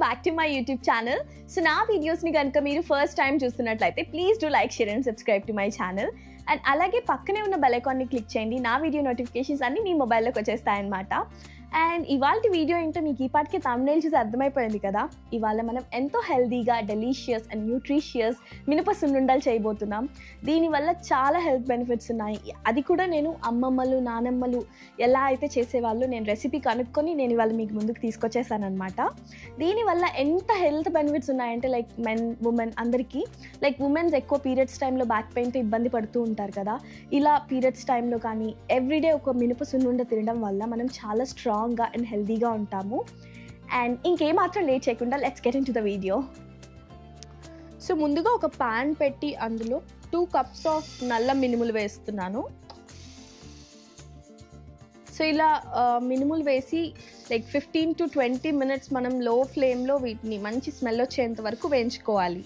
back to my YouTube channel. So na videos ni ganaka meer first time chustunnatlaite please do like, share and subscribe to my channel. And alage pakkane unna bell icon ni click cheyandi. Na video notifications anni mee mobile loki vachestayi annamata. And ఇవాల్టి video ఏంటో మీకు ఈ పాటికి thumbnail చూసి అర్థమైపోయింది కదా. ఇవాళ మనం ఎంతో హెల్తీగా డెలిషియస్ అండ్ న్యూట్రిషియస్ మినప సున్నుండలు చేయబోతున్నాం. దీనివల్ల చాలా హెల్త్ బెనిఫిట్స్ ఉన్నాయి. అది కూడా నేను అమ్మమ్మలు నానమ్మలు ఎలా అయితే చేసేవాళ్ళు నేను రెసిపీ కనుక్కొని నేను ఇవాళ మీకు ముందుకు తీసుకొచ్చేసాను అనమాట. దీనివల్ల ఎంత హెల్త్ బెనిఫిట్స్ ఉన్నాయంటే లైక్ మెన్ ఉమెన్ అందరికీ లైక్ ఉమెన్స్ ఎక్కువ పీరియడ్స్ టైంలో బ్యాక్ పెయిన్తో ఇబ్బంది పడుతూ ఉంటారు కదా. ఇలా పీరియడ్స్ టైంలో కానీ ఎవ్రీడే ఒక మినప సున్నుండ తినడం వల్ల మనం చాలా స్ట్రాంగ్గా అండ్ హెల్తీగా ఉంటాము. అండ్ ఇంకేమాత్రం లేట్ చేయకుండా let's get into the video. So ముందుగా ఒక ప్యాన్ పెట్టి అందులో 2 cups ఆఫ్ నల్ల మినుములు వేస్తున్నాను. సో ఇలా మినుములు వేసి లైక్ 15 to 20 minutes మనం లో ఫ్లేమ్లో వీటిని మంచి స్మెల్ వచ్చేంత వరకు వేయించుకోవాలి.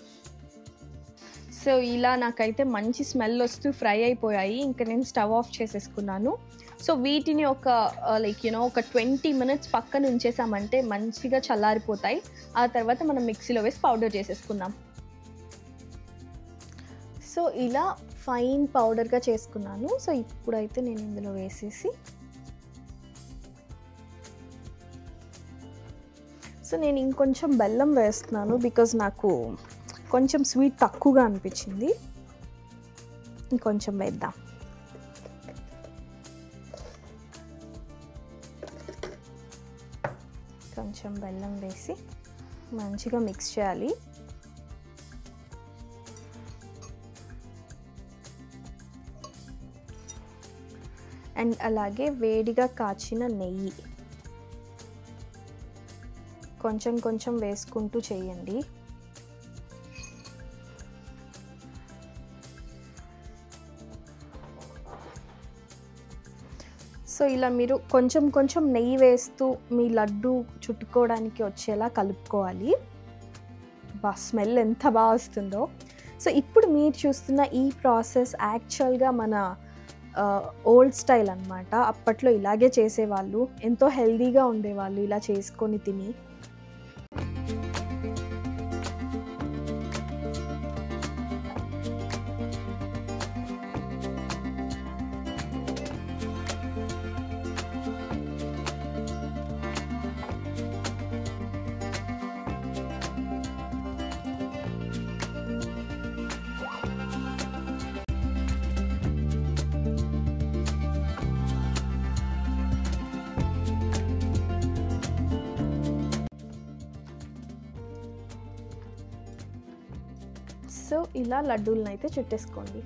సో ఇలా నాకైతే మంచి స్మెల్ వస్తూ ఫ్రై అయిపోయాయి. ఇంకా నేను స్టవ్ ఆఫ్ చేసేసుకున్నాను. సో వీటిని ఒక ఒక 20 minutes పక్కన ఉంచేసామంటే మంచిగా చల్లారిపోతాయి. ఆ తర్వాత మనం మిక్సీలో వేసి పౌడర్ చేసేసుకున్నాం. సో ఇలా ఫైన్ పౌడర్గా చేసుకున్నాను. సో ఇప్పుడైతే నేను ఇందులో వేసేసి సో నేను ఇంకొంచెం బెల్లం వేస్తున్నాను బికాజ్ నాకు కొంచెం స్వీట్ తక్కువగా అనిపించింది. ఇంకొంచెం వేద్దాం. కొంచెం బెల్లం వేసి మంచిగా మిక్స్ చేయాలి. అండ్ అలాగే వేడిగా కాచిన నెయ్యి కొంచెం కొంచెం వేసుకుంటూ చేయండి. సో ఇలా మీరు కొంచెం కొంచెం నెయ్యి వేస్తూ మీ లడ్డు చుట్టుకోవడానికి వచ్చేలా కలుపుకోవాలి. స్మెల్ ఎంత బాగా వస్తుందో. సో ఇప్పుడు మీరు చూస్తున్న ఈ ప్రాసెస్ యాక్చువల్గా మన ఓల్డ్ స్టైల్ అన్నమాట. అప్పట్లో ఇలాగే చేసేవాళ్ళు, ఎంతో హెల్తీగా ఉండేవాళ్ళు ఇలా చేసుకొని తిని. సో ఇలా లడ్డూలను అయితే చుట్టేసుకోండి.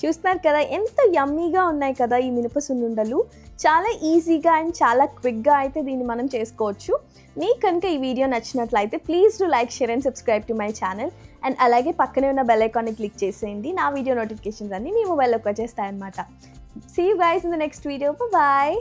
చూస్తున్నారు కదా ఎంత యమ్మీగా ఉన్నాయి కదా ఈ మినప సున్నుండలు. చాలా ఈజీగా అండ్ చాలా క్విక్గా అయితే దీన్ని మనం చేసుకోవచ్చు. మీకు కనుక ఈ వీడియో నచ్చినట్లయితే please do like, share and subscribe to my channel. And అలాగే పక్కనే ఉన్న బెల్ ఐకాన్ని క్లిక్ చేసేయండి. నా వీడియో నోటిఫికేషన్స్ అన్నీ మీ మొబైల్లోకి వచ్చేస్తాయన్నమాట. See you guys in the next video. Bye.